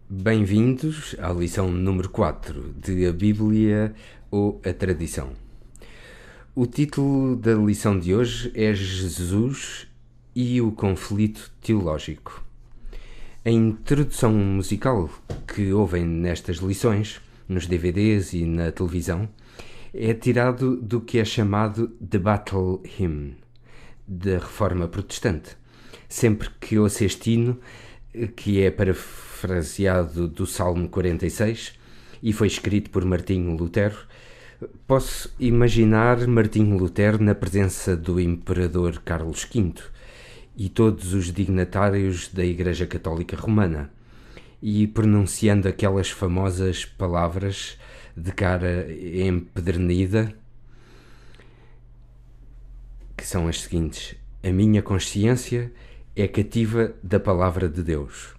Bem-vindos à lição número 4 de A Bíblia ou a Tradição. O título da lição de hoje é Jesus e o conflito teológico. A introdução musical que ouvem nestas lições, nos DVDs e na televisão, é tirado do que é chamado The Battle Hymn, da Reforma Protestante. Sempre que ouço este hino, que é parafraseado do Salmo 46 e foi escrito por Martinho Lutero, posso imaginar Martinho Lutero na presença do imperador Carlos V e todos os dignatários da Igreja Católica Romana e pronunciando aquelas famosas palavras de cara empedernida, que são as seguintes: a minha consciência é cativa da palavra de Deus,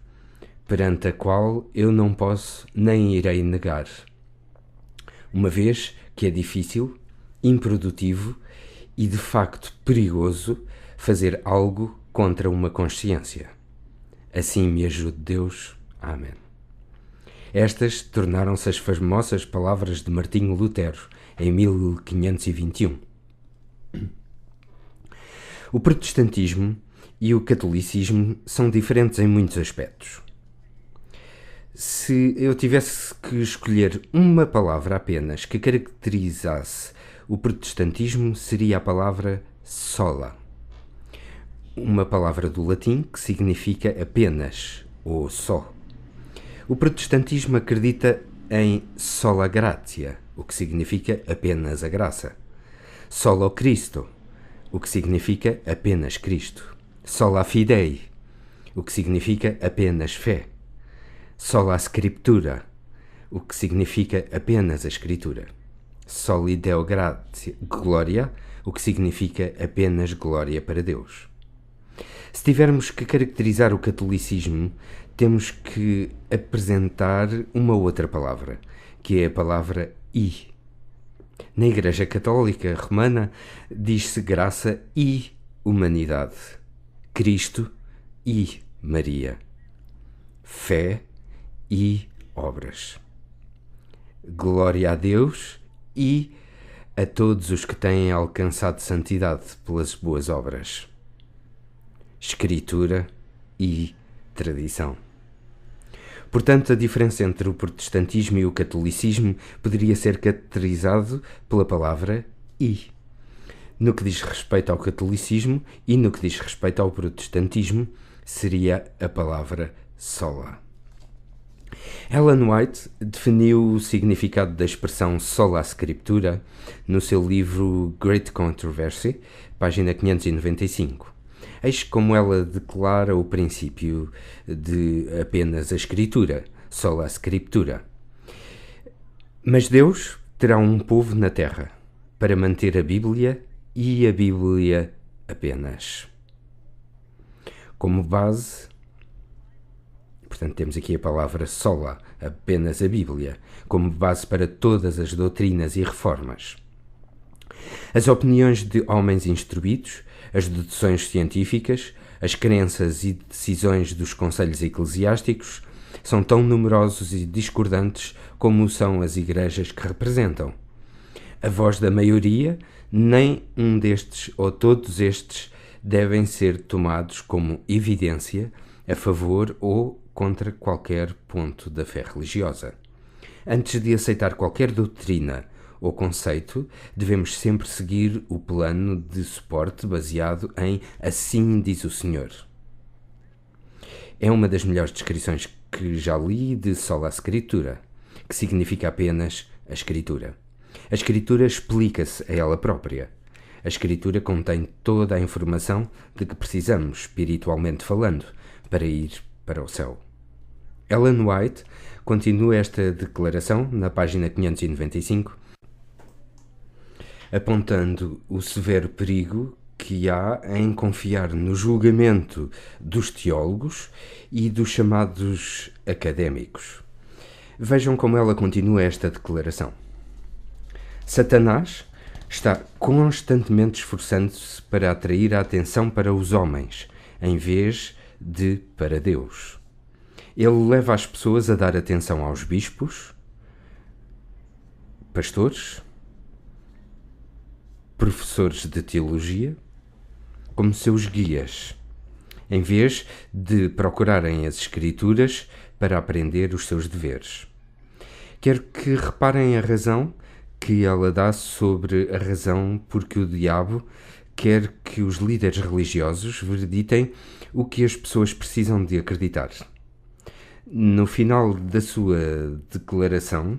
perante a qual eu não posso nem irei negar, uma vez que é difícil, improdutivo e de facto perigoso fazer algo contra uma consciência. Assim me ajude Deus. Amém. Estas tornaram-se as famosas palavras de Martinho Lutero em 1521. O protestantismo e o catolicismo são diferentes em muitos aspectos. Se eu tivesse que escolher uma palavra apenas que caracterizasse o protestantismo, seria a palavra sola. Uma palavra do latim que significa apenas ou só. O protestantismo acredita em sola gratia, o que significa apenas a graça. Solo Cristo, o que significa apenas Cristo. Sola fidei, o que significa apenas fé. Sola scriptura, o que significa apenas a escritura. Soli Deo gloria, o que significa apenas glória para Deus. Se tivermos que caracterizar o catolicismo, temos que apresentar uma outra palavra, que é a palavra I. Na Igreja Católica Romana diz-se graça e humanidade, Cristo e Maria, fé e obras, glória a Deus e a todos os que têm alcançado santidade pelas boas obras, escritura e tradição. Portanto, a diferença entre o protestantismo e o catolicismo poderia ser caracterizado pela palavra I. No que diz respeito ao catolicismo e no que diz respeito ao protestantismo, seria a palavra sola. Ellen White definiu o significado da expressão sola scriptura no seu livro Great Controversy, página 595. Eis como ela declara o princípio de apenas a escritura, sola scriptura. Mas Deus terá um povo na terra para manter a Bíblia e a Bíblia apenas. Como base, portanto, temos aqui a palavra sola, apenas a Bíblia, como base para todas as doutrinas e reformas. As opiniões de homens instruídos, as deduções científicas, as crenças e decisões dos conselhos eclesiásticos são tão numerosos e discordantes como são as igrejas que representam. A voz da maioria, nem um destes ou todos estes devem ser tomados como evidência a favor ou contra qualquer ponto da fé religiosa. Antes de aceitar qualquer doutrina ou conceito, devemos sempre seguir o plano de suporte baseado em assim diz o Senhor. É uma das melhores descrições que já li de sola scriptura, que significa apenas a Escritura. A Escritura explica-se a ela própria. A Escritura contém toda a informação de que precisamos, espiritualmente falando, para ir para o céu. Ellen White continua esta declaração na página 595, apontando o severo perigo que há em confiar no julgamento dos teólogos e dos chamados académicos. Vejam como ela continua esta declaração. Satanás está constantemente esforçando-se para atrair a atenção para os homens, em vez de para Deus. Ele leva as pessoas a dar atenção aos bispos, pastores, professores de teologia, como seus guias, em vez de procurarem as Escrituras para aprender os seus deveres. Quero que reparem a razão que ela dá sobre a razão porque o diabo quer que os líderes religiosos vereditem o que as pessoas precisam de acreditar. No final da sua declaração,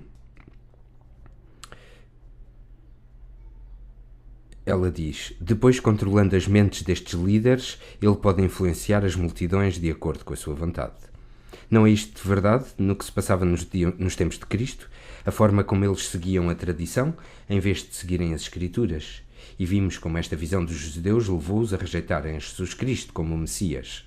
ela diz: depois, controlando as mentes destes líderes, ele pode influenciar as multidões de acordo com a sua vontade. Não é isto de verdade no que se passava nos tempos de Cristo? A forma como eles seguiam a tradição, em vez de seguirem as Escrituras. E vimos como esta visão dos judeus levou-os a rejeitarem Jesus Cristo como o Messias.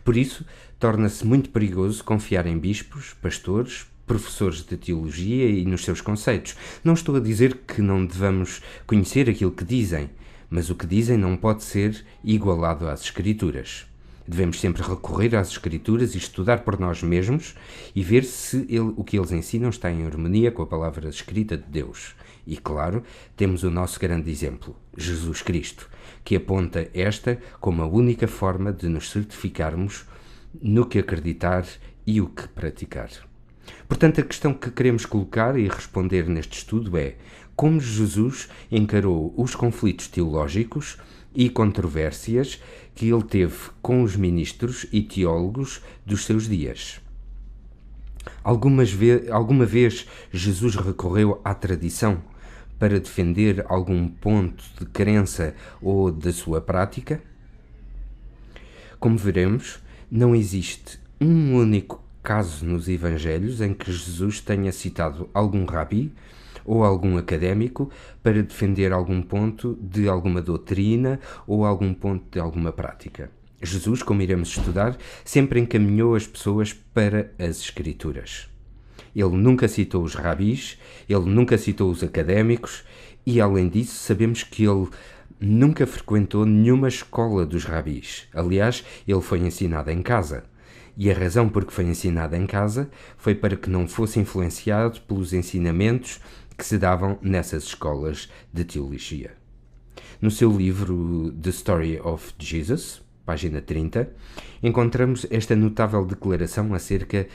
Por isso, torna-se muito perigoso confiar em bispos, pastores, professores de teologia e nos seus conceitos. Não estou a dizer que não devamos conhecer aquilo que dizem, mas o que dizem não pode ser igualado às Escrituras. Devemos sempre recorrer às Escrituras e estudar por nós mesmos e ver se o que eles ensinam está em harmonia com a palavra escrita de Deus. E, claro, temos o nosso grande exemplo, Jesus Cristo, que aponta esta como a única forma de nos certificarmos no que acreditar e o que praticar. Portanto, a questão que queremos colocar e responder neste estudo é: como Jesus encarou os conflitos teológicos e controvérsias que ele teve com os ministros e teólogos dos seus dias? Alguma vez Jesus recorreu à tradição para defender algum ponto de crença ou da sua prática? Como veremos, não existe um único caso nos Evangelhos em que Jesus tenha citado algum rabi ou algum académico para defender algum ponto de alguma doutrina ou algum ponto de alguma prática. Jesus, como iremos estudar, sempre encaminhou as pessoas para as Escrituras. Ele nunca citou os rabis, ele nunca citou os académicos e, além disso, sabemos que ele nunca frequentou nenhuma escola dos rabis. Aliás, ele foi ensinado em casa. E a razão por que foi ensinado em casa foi para que não fosse influenciado pelos ensinamentos que se davam nessas escolas de teologia. No seu livro The Story of Jesus, página 30, encontramos esta notável declaração acerca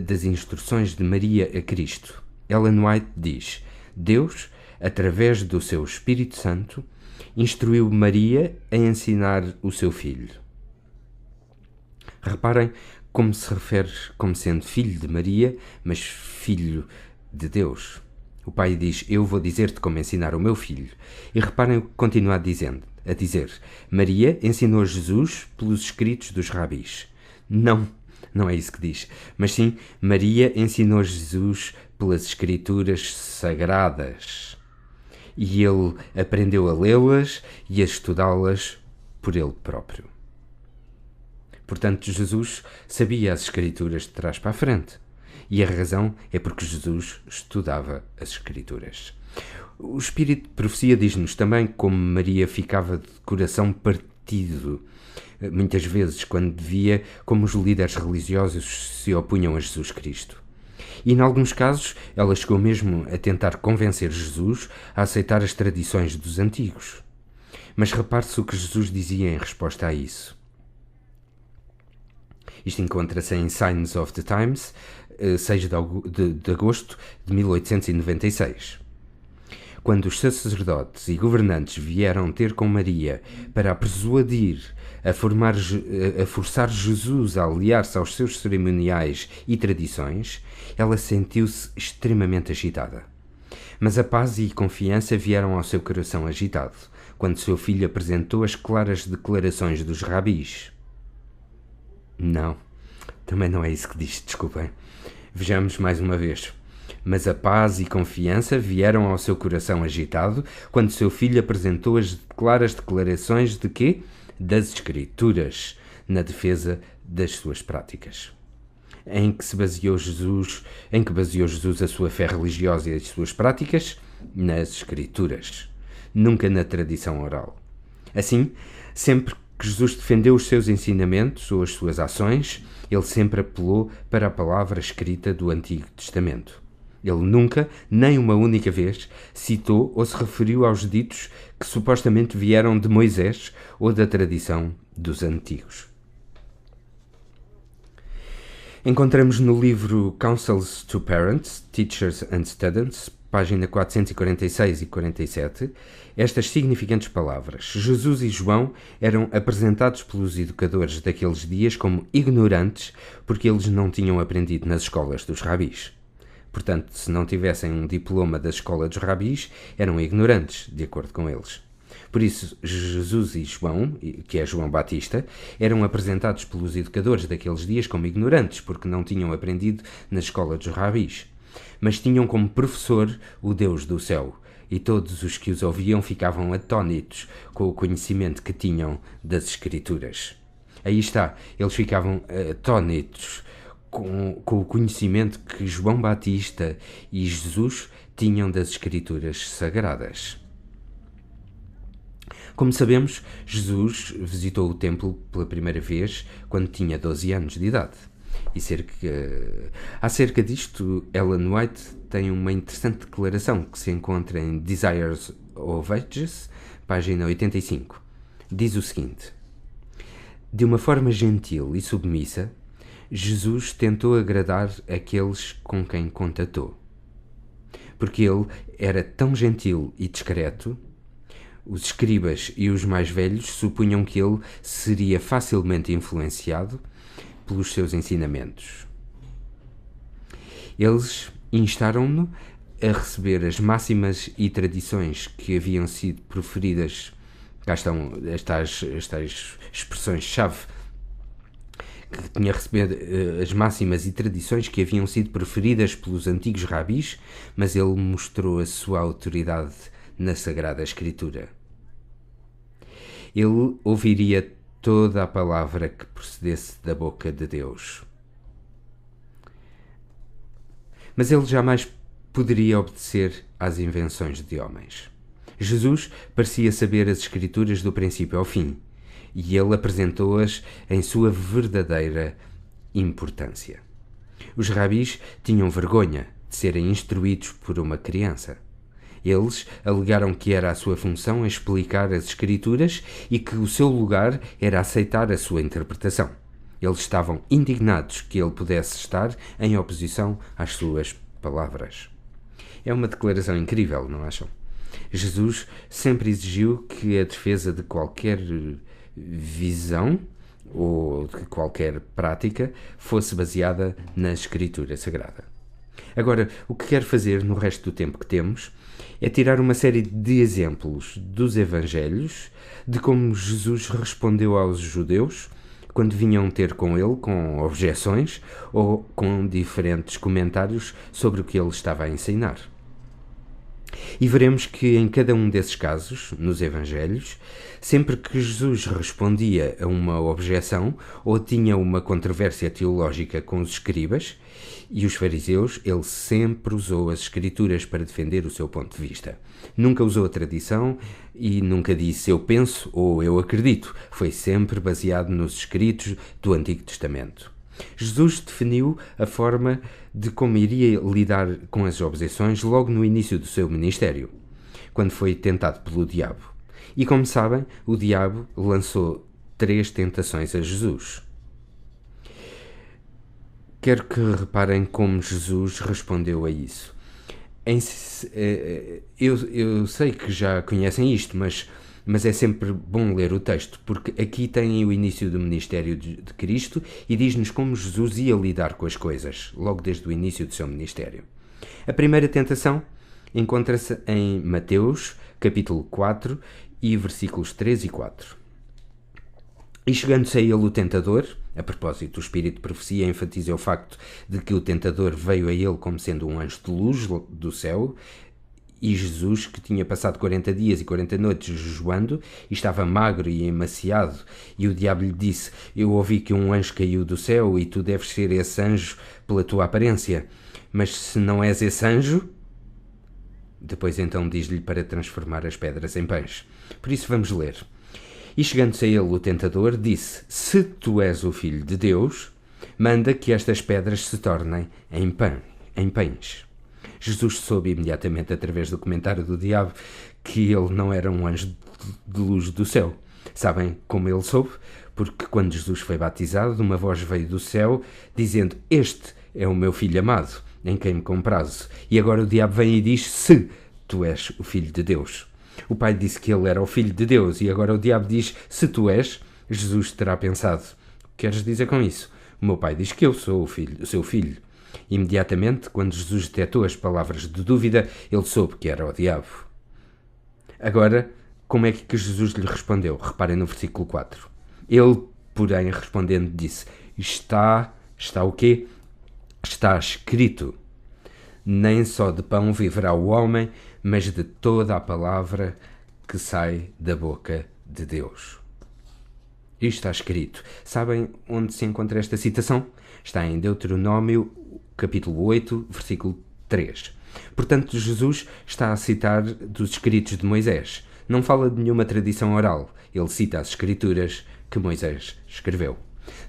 das instruções de Maria a Cristo. Ellen White diz: Deus, através do seu Espírito Santo, instruiu Maria a ensinar o seu filho. Reparem como se refere como sendo filho de Maria, mas filho de Deus. O pai diz: eu vou dizer-te como ensinar o meu filho. E reparem o que continua a dizer: Maria ensinou Jesus pelos escritos dos rabis. Não é isso que diz. Mas sim, Maria ensinou Jesus pelas escrituras sagradas. E ele aprendeu a lê-las e a estudá-las por ele próprio. Portanto, Jesus sabia as Escrituras de trás para a frente. E a razão é porque Jesus estudava as Escrituras. O Espírito de Profecia diz-nos também como Maria ficava de coração partido, muitas vezes, quando via como os líderes religiosos se opunham a Jesus Cristo. E, em alguns casos, ela chegou mesmo a tentar convencer Jesus a aceitar as tradições dos antigos. Mas repare-se o que Jesus dizia em resposta a isso. Isto encontra-se em Signs of the Times, 6 de agosto de 1896. Quando os sacerdotes e governantes vieram ter com Maria para a persuadir a forçar Jesus a aliar-se aos seus cerimoniais e tradições, ela sentiu-se extremamente agitada. Mas a paz e confiança vieram ao seu coração agitado, quando seu filho apresentou as claras declarações dos rabis. Não, também não é isso que diz, desculpem. Vejamos mais uma vez. Mas a paz e confiança vieram ao seu coração agitado quando seu filho apresentou as claras declarações de quê? Das Escrituras, na defesa das suas práticas. Em que baseou Jesus a sua fé religiosa e as suas práticas? Nas Escrituras, nunca na tradição oral. Assim, sempre que Jesus defendeu os seus ensinamentos ou as suas ações, ele sempre apelou para a palavra escrita do Antigo Testamento. Ele nunca, nem uma única vez, citou ou se referiu aos ditos que supostamente vieram de Moisés ou da tradição dos antigos. Encontramos no livro Counsels to Parents, Teachers and Students, página 446 e 47, estas significantes palavras. Jesus e João eram apresentados pelos educadores daqueles dias como ignorantes porque eles não tinham aprendido nas escolas dos rabis. Portanto, se não tivessem um diploma da escola dos rabis, eram ignorantes, de acordo com eles. Por isso, Jesus e João, que é João Batista, eram apresentados pelos educadores daqueles dias como ignorantes, porque não tinham aprendido na escola dos rabis. Mas tinham como professor o Deus do céu, e todos os que os ouviam ficavam atónitos com o conhecimento que tinham das Escrituras. Aí está, eles ficavam atónitos com o conhecimento que João Batista e Jesus tinham das Escrituras Sagradas. Como sabemos, Jesus visitou o templo pela primeira vez quando tinha 12 anos de idade. E acerca disto, Ellen White tem uma interessante declaração que se encontra em Desires of Ages, página 85. Diz o seguinte: de uma forma gentil e submissa, Jesus tentou agradar aqueles com quem contatou. Porque ele era tão gentil e discreto, os escribas e os mais velhos supunham que ele seria facilmente influenciado pelos seus ensinamentos. Eles instaram-no a receber as máximas e tradições que haviam sido proferidas. Cá estão estas expressões-chave, que tinha recebido as máximas e tradições que haviam sido proferidas pelos antigos rabis, mas ele mostrou a sua autoridade na Sagrada Escritura. Ele ouviria toda a palavra que procedesse da boca de Deus. Mas ele jamais poderia obedecer às invenções de homens. Jesus parecia saber as Escrituras do princípio ao fim, e ele apresentou-as em sua verdadeira importância. Os rabis tinham vergonha de serem instruídos por uma criança. Eles alegaram que era a sua função explicar as Escrituras e que o seu lugar era aceitar a sua interpretação. Eles estavam indignados que ele pudesse estar em oposição às suas palavras. É uma declaração incrível, não acham? Jesus sempre exigiu que a defesa de qualquer visão ou de qualquer prática fosse baseada na Escritura Sagrada. Agora, o que quero fazer no resto do tempo que temos é tirar uma série de exemplos dos Evangelhos de como Jesus respondeu aos judeus quando vinham ter com ele com objeções ou com diferentes comentários sobre o que ele estava a ensinar. E veremos que em cada um desses casos, nos Evangelhos, sempre que Jesus respondia a uma objeção ou tinha uma controvérsia teológica com os escribas e os fariseus, ele sempre usou as Escrituras para defender o seu ponto de vista. Nunca usou a tradição e nunca disse eu penso ou eu acredito. Foi sempre baseado nos escritos do Antigo Testamento. Jesus definiu a forma de como iria lidar com as objeções logo no início do seu ministério, quando foi tentado pelo diabo. E como sabem, o diabo lançou 3 tentações a Jesus. Quero que reparem como Jesus respondeu a isso. Eu sei que já conhecem isto, mas é sempre bom ler o texto, porque aqui tem o início do ministério de Cristo e diz-nos como Jesus ia lidar com as coisas, logo desde o início do seu ministério. A primeira tentação encontra-se em Mateus, capítulo 4, e versículos 3 e 4. E chegando-se a ele o tentador, a propósito, o Espírito de Profecia enfatiza o facto de que o tentador veio a ele como sendo um anjo de luz do céu, e Jesus, que tinha passado 40 dias e 40 noites jejuando, e estava magro e emaciado, e o diabo lhe disse: eu ouvi que um anjo caiu do céu, e tu deves ser esse anjo pela tua aparência. Mas se não és esse anjo... Depois então diz-lhe para transformar as pedras em pães. Por isso vamos ler. E chegando-se a ele o tentador, disse: Se tu és o Filho de Deus, manda que estas pedras se tornem em pães. Jesus soube imediatamente, através do comentário do diabo, que ele não era um anjo de luz do céu. Sabem como ele soube? Porque quando Jesus foi batizado, uma voz veio do céu, dizendo: Este é o meu Filho amado, em quem me comprazo. E agora o diabo vem e diz: Se tu és o Filho de Deus. O Pai disse que ele era o Filho de Deus, e agora o diabo diz: Se tu és. Jesus terá pensado: O que queres dizer com isso? O meu Pai diz que eu sou o seu filho. Imediatamente, quando Jesus detectou as palavras de dúvida, ele soube que era o diabo. Agora, como é que Jesus lhe respondeu? Reparem no versículo 4. Ele, porém, respondendo, disse: Está o quê? Está escrito: Nem só de pão viverá o homem, mas de toda a palavra que sai da boca de Deus. Isto está escrito. Sabem onde se encontra esta citação? Está em Deuteronômio, capítulo 8, versículo 3. Portanto, Jesus está a citar dos escritos de Moisés. Não fala de nenhuma tradição oral. Ele cita as escrituras que Moisés escreveu.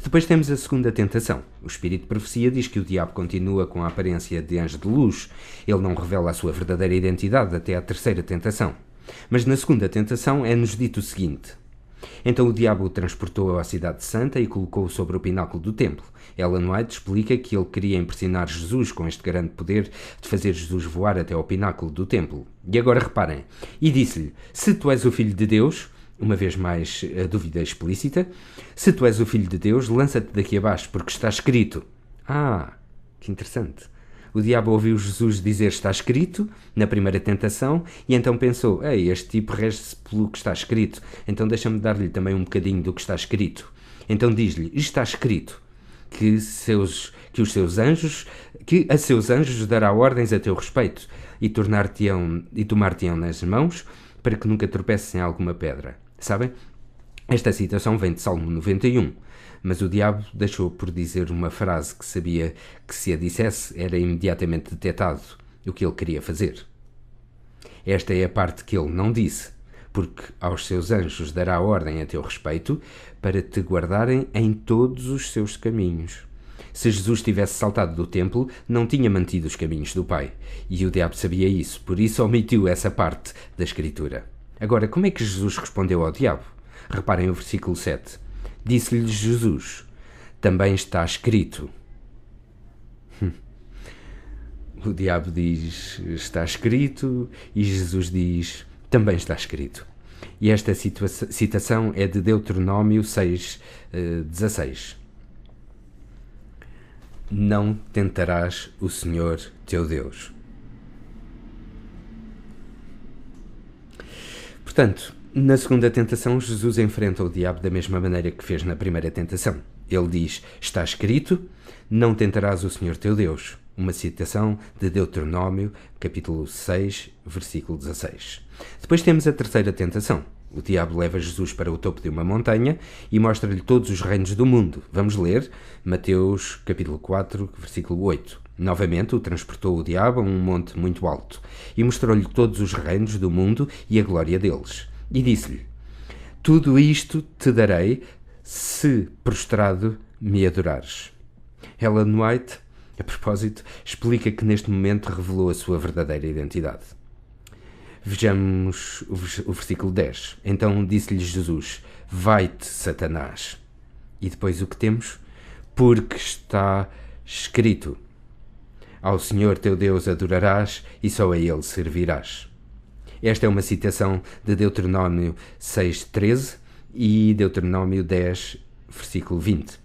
Depois temos a segunda tentação. O espírito de profecia diz que o diabo continua com a aparência de anjo de luz. Ele não revela a sua verdadeira identidade até à terceira tentação. Mas na segunda tentação é-nos dito o seguinte: Então o diabo o transportou à cidade santa e colocou-o sobre o pináculo do templo. Ellen White explica que ele queria impressionar Jesus com este grande poder de fazer Jesus voar até ao pináculo do templo. E agora reparem, e disse-lhe: Se tu és o Filho de Deus, uma vez mais a dúvida explícita, se tu és o Filho de Deus, lança-te daqui abaixo, porque está escrito. Que interessante. O diabo ouviu Jesus dizer está escrito, na primeira tentação, e então pensou: Ei, este tipo rege-se pelo que está escrito, então deixa-me dar-lhe também um bocadinho do que está escrito. Então diz-lhe: Está escrito que a seus anjos dará ordens a teu respeito, e tomar-te-ão nas mãos, para que nunca tropeces em alguma pedra. Sabem? Esta citação vem de Salmo 91. Mas o diabo deixou por dizer uma frase que sabia que, se a dissesse, era imediatamente detectado o que ele queria fazer. Esta é a parte que ele não disse, porque aos seus anjos dará ordem a teu respeito para te guardarem em todos os seus caminhos. Se Jesus tivesse saltado do templo, não tinha mantido os caminhos do Pai. E o diabo sabia isso, por isso omitiu essa parte da Escritura. Agora, como é que Jesus respondeu ao diabo? Reparem o versículo 7. Disse-lhe Jesus: Também está escrito. O diabo diz: Está escrito, e Jesus diz: Também está escrito. E esta citação é de Deuteronômio 6, 16. Não tentarás o Senhor teu Deus. Portanto, na segunda tentação, Jesus enfrenta o diabo da mesma maneira que fez na primeira tentação. Ele diz: Está escrito, não tentarás o Senhor teu Deus. Uma citação de Deuteronômio, capítulo 6, versículo 16. Depois temos a terceira tentação. O diabo leva Jesus para o topo de uma montanha e mostra-lhe todos os reinos do mundo. Vamos ler Mateus, capítulo 4, versículo 8. Novamente o transportou o diabo a um monte muito alto e mostrou-lhe todos os reinos do mundo e a glória deles. E disse-lhe: Tudo isto te darei se prostrado me adorares. Ellen White, a propósito, explica que neste momento revelou a sua verdadeira identidade. Vejamos o versículo 10. Então disse-lhe Jesus: Vai-te, Satanás. E depois o que temos? Porque está escrito: Ao Senhor teu Deus adorarás e só a Ele servirás. Esta é uma citação de Deuteronômio 6:13 e Deuteronômio 10, versículo 20,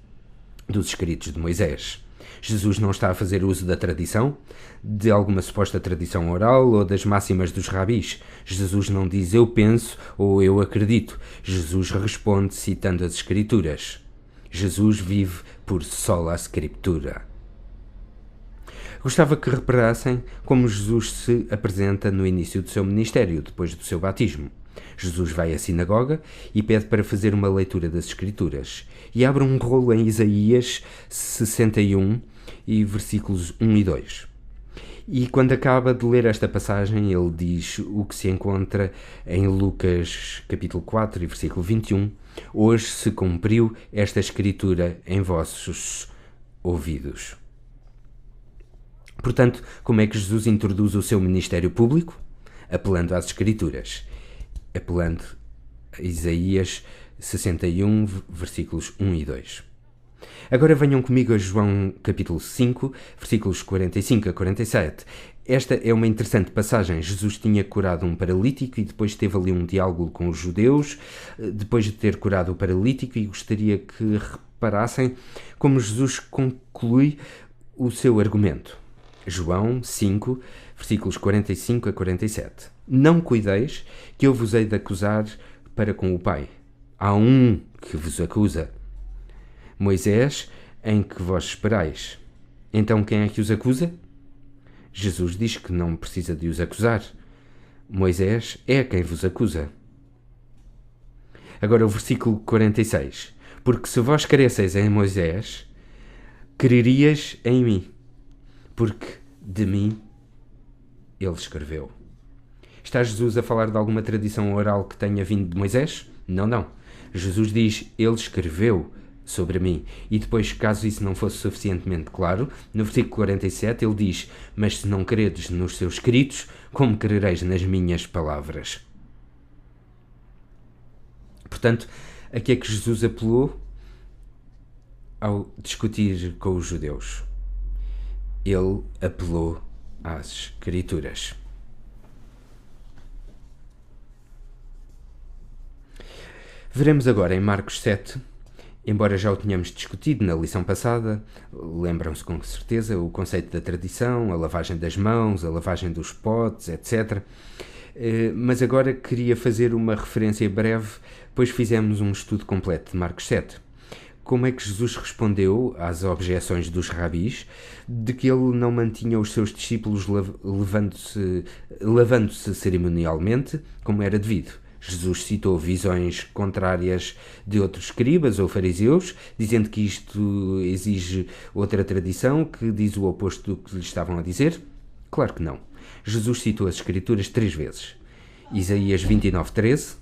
dos escritos de Moisés. Jesus não está a fazer uso da tradição, de alguma suposta tradição oral ou das máximas dos rabis. Jesus não diz eu penso ou eu acredito. Jesus responde citando as Escrituras. Jesus vive por sola scriptura. Gostava que reparassem como Jesus se apresenta no início do seu ministério, depois do seu batismo. Jesus vai à sinagoga e pede para fazer uma leitura das Escrituras e abre um rolo em Isaías 61 e versículos 1 e 2. E quando acaba de ler esta passagem, ele diz o que se encontra em Lucas capítulo 4 e versículo 21. Hoje se cumpriu esta escritura em vossos ouvidos. Portanto, como é que Jesus introduz o seu ministério público? Apelando às Escrituras. Apelando a Isaías 61, versículos 1 e 2. Agora venham comigo a João capítulo 5, versículos 45 a 47. Esta é uma interessante passagem. Jesus tinha curado um paralítico e depois teve ali um diálogo com os judeus, depois de ter curado o paralítico, e gostaria que reparassem como Jesus conclui o seu argumento. João 5, versículos 45 a 47. Não cuideis que eu vos hei de acusar para com o Pai. Há um que vos acusa, Moisés, em que vós esperais. Então quem é que os acusa? Jesus diz que não precisa de os acusar. Moisés é quem vos acusa. Agora o versículo 46. Porque se vós cresceis em Moisés, crerias em mim, porque de mim ele escreveu. Está Jesus a falar de alguma tradição oral que tenha vindo de Moisés? Não. Jesus diz, ele escreveu sobre mim. E depois, caso isso não fosse suficientemente claro, no versículo 47 ele diz, mas se não credes nos seus escritos, como crereis nas minhas palavras? Portanto, a que é que Jesus apelou ao discutir com os judeus? Ele apelou às Escrituras. Veremos agora em Marcos 7, embora já o tenhamos discutido na lição passada, lembram-se com certeza o conceito da tradição, a lavagem das mãos, a lavagem dos potes, etc. Mas agora queria fazer uma referência breve, pois fizemos um estudo completo de Marcos 7. Como é que Jesus respondeu às objeções dos rabis de que ele não mantinha os seus discípulos lavando-se cerimonialmente, como era devido? Jesus citou visões contrárias de outros escribas ou fariseus, dizendo que isto exige outra tradição que diz o oposto do que lhe estavam a dizer? Claro que não. Jesus citou as Escrituras 3 vezes. Isaías 29:13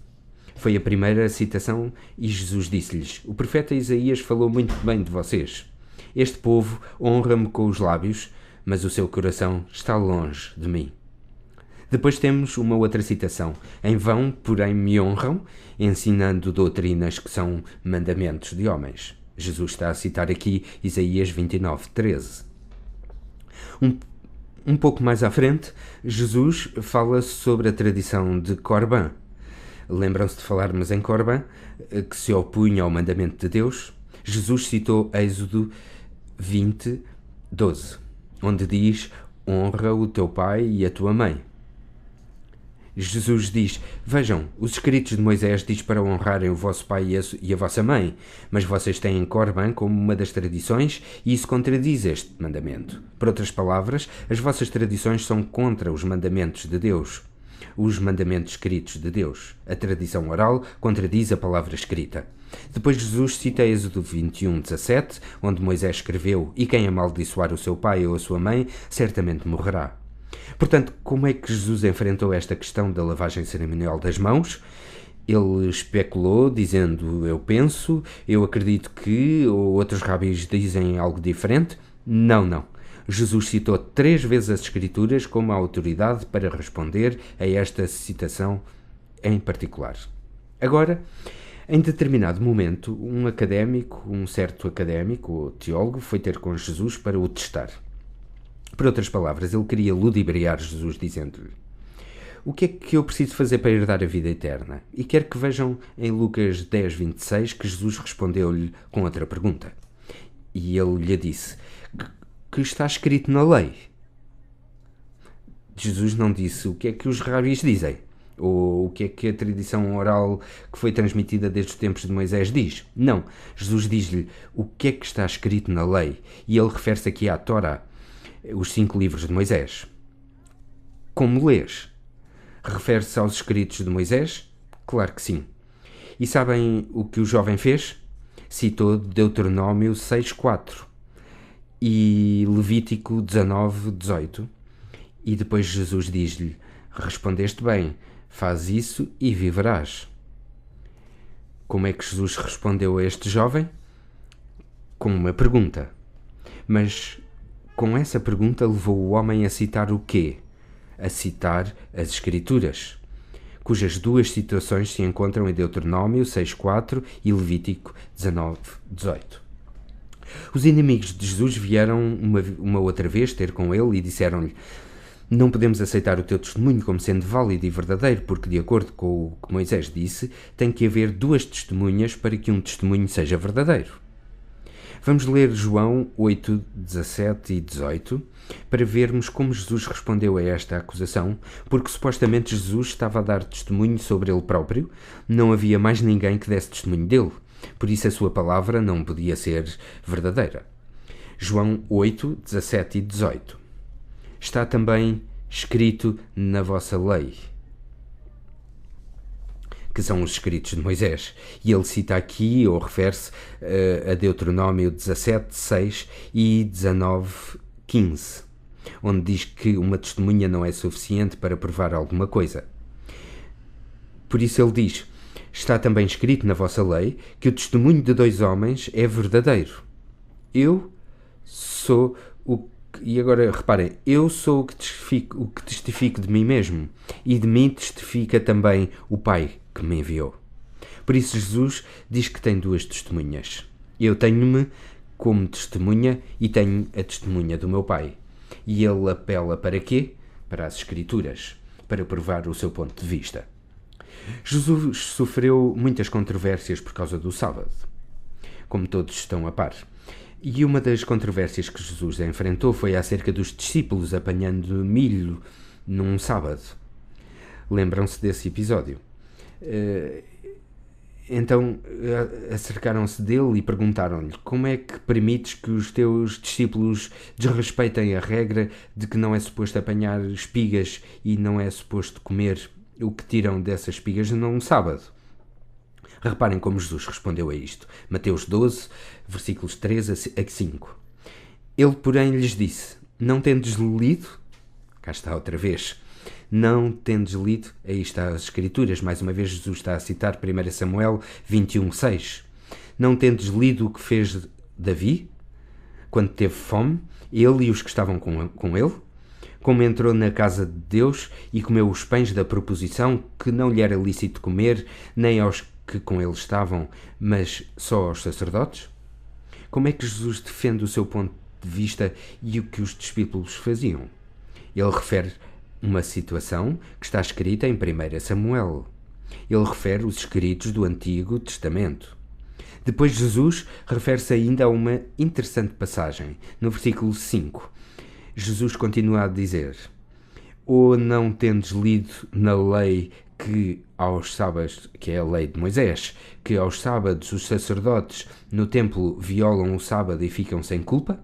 foi a primeira citação e Jesus disse-lhes: o profeta Isaías falou muito bem de vocês. Este povo honra-me com os lábios, mas o seu coração está longe de mim. Depois temos uma outra citação. Em vão, porém, me honram, ensinando doutrinas que são mandamentos de homens. Jesus está a citar aqui Isaías 29:13. Um pouco mais à frente, Jesus fala sobre a tradição de Corban. Lembram-se de falarmos em Corban, que se opunha ao mandamento de Deus? Jesus citou Êxodo 20:12, onde diz: honra o teu pai e a tua mãe. Jesus diz: vejam, os escritos de Moisés diz para honrarem o vosso pai e a vossa mãe, mas vocês têm Corban como uma das tradições e isso contradiz este mandamento. Por outras palavras, as vossas tradições são contra os mandamentos de Deus, os mandamentos escritos de Deus. A tradição oral contradiz a palavra escrita. Depois Jesus cita Êxodo 21:17, onde Moisés escreveu: e quem amaldiçoar o seu pai ou a sua mãe, certamente morrerá. Portanto, como é que Jesus enfrentou esta questão da lavagem cerimonial das mãos? Ele especulou, dizendo: eu penso, eu acredito que, ou outros rabis dizem algo diferente? Não. Jesus citou 3 vezes as Escrituras como a autoridade para responder a esta citação em particular. Agora, em determinado momento, um certo académico ou teólogo foi ter com Jesus para o testar. Por outras palavras, ele queria ludibriar Jesus, dizendo-lhe: o que é que eu preciso fazer para herdar a vida eterna? E quero que vejam em Lucas 10:26 que Jesus respondeu-lhe com outra pergunta. E ele lhe disse: que está escrito na lei? Jesus não disse o que é que os rabis dizem, ou o que é que a tradição oral que foi transmitida desde os tempos de Moisés diz. Não, Jesus diz-lhe o que é que está escrito na lei, e ele refere-se aqui à Torá, os 5 livros de Moisés. Como lês? Refere-se aos escritos de Moisés? Claro que sim. E sabem o que o jovem fez? Citou Deuteronômio 6:4 e Levítico 19:18. E depois Jesus diz-lhe: respondeste bem, faz isso e viverás. Como é que Jesus respondeu a este jovem? Com uma pergunta. Mas com essa pergunta levou o homem a citar o quê? A citar as Escrituras, cujas duas situações se encontram em Deuteronômio 6.4 e Levítico 19.18. Os inimigos de Jesus vieram uma outra vez ter com ele e disseram-lhe: não podemos aceitar o teu testemunho como sendo válido e verdadeiro, porque, de acordo com o que Moisés disse, tem que haver duas testemunhas para que um testemunho seja verdadeiro. Vamos ler João 8, 17 e 18 para vermos como Jesus respondeu a esta acusação, porque supostamente Jesus estava a dar testemunho sobre ele próprio, não havia mais ninguém que desse testemunho dele, por isso a sua palavra não podia ser verdadeira. João 8, 17 e 18. Está também escrito na vossa lei, que são os escritos de Moisés. E ele cita aqui, ou refere-se a Deuteronômio 17, 6 e 19, 15, onde diz que uma testemunha não é suficiente para provar alguma coisa. Por isso ele diz: está também escrito na vossa lei que o testemunho de dois homens é verdadeiro. Eu sou o E agora reparem, eu sou o que testifico de mim mesmo, e de mim testifica também o Pai que me enviou. Por isso Jesus diz que tem duas testemunhas. Eu tenho-me como testemunha e tenho a testemunha do meu Pai. E ele apela para quê? Para as Escrituras, para provar o seu ponto de vista. Jesus sofreu muitas controvérsias por causa do sábado, como todos estão a par. E uma das controvérsias que Jesus enfrentou foi acerca dos discípulos apanhando milho num sábado. Lembram-se desse episódio? Então acercaram-se dele e perguntaram-lhe: como é que permites que os teus discípulos desrespeitem a regra de que não é suposto apanhar espigas e não é suposto comer o que tiram dessas espigas num sábado? Reparem como Jesus respondeu a isto. Mateus 12, versículos 3 a 5. Ele, porém, lhes disse: não tendes lido? Cá está outra vez. Não tendes lido? Aí está as Escrituras. Mais uma vez Jesus está a citar 1 Samuel 21, 6. Não tendes lido o que fez Davi, quando teve fome, ele e os que estavam com ele? Como entrou na casa de Deus e comeu os pães da proposição, que não lhe era lícito comer, nem aos que com ele estavam, mas só aos sacerdotes? Como é que Jesus defende o seu ponto de vista e o que os discípulos faziam? Ele refere uma situação que está escrita em 1 Samuel. Ele refere os escritos do Antigo Testamento. Depois Jesus refere-se ainda a uma interessante passagem, no versículo 5. Jesus continua a dizer: ou não tendes lido na lei que aos sábados, que é a lei de Moisés, que aos sábados os sacerdotes no templo violam o sábado e ficam sem culpa?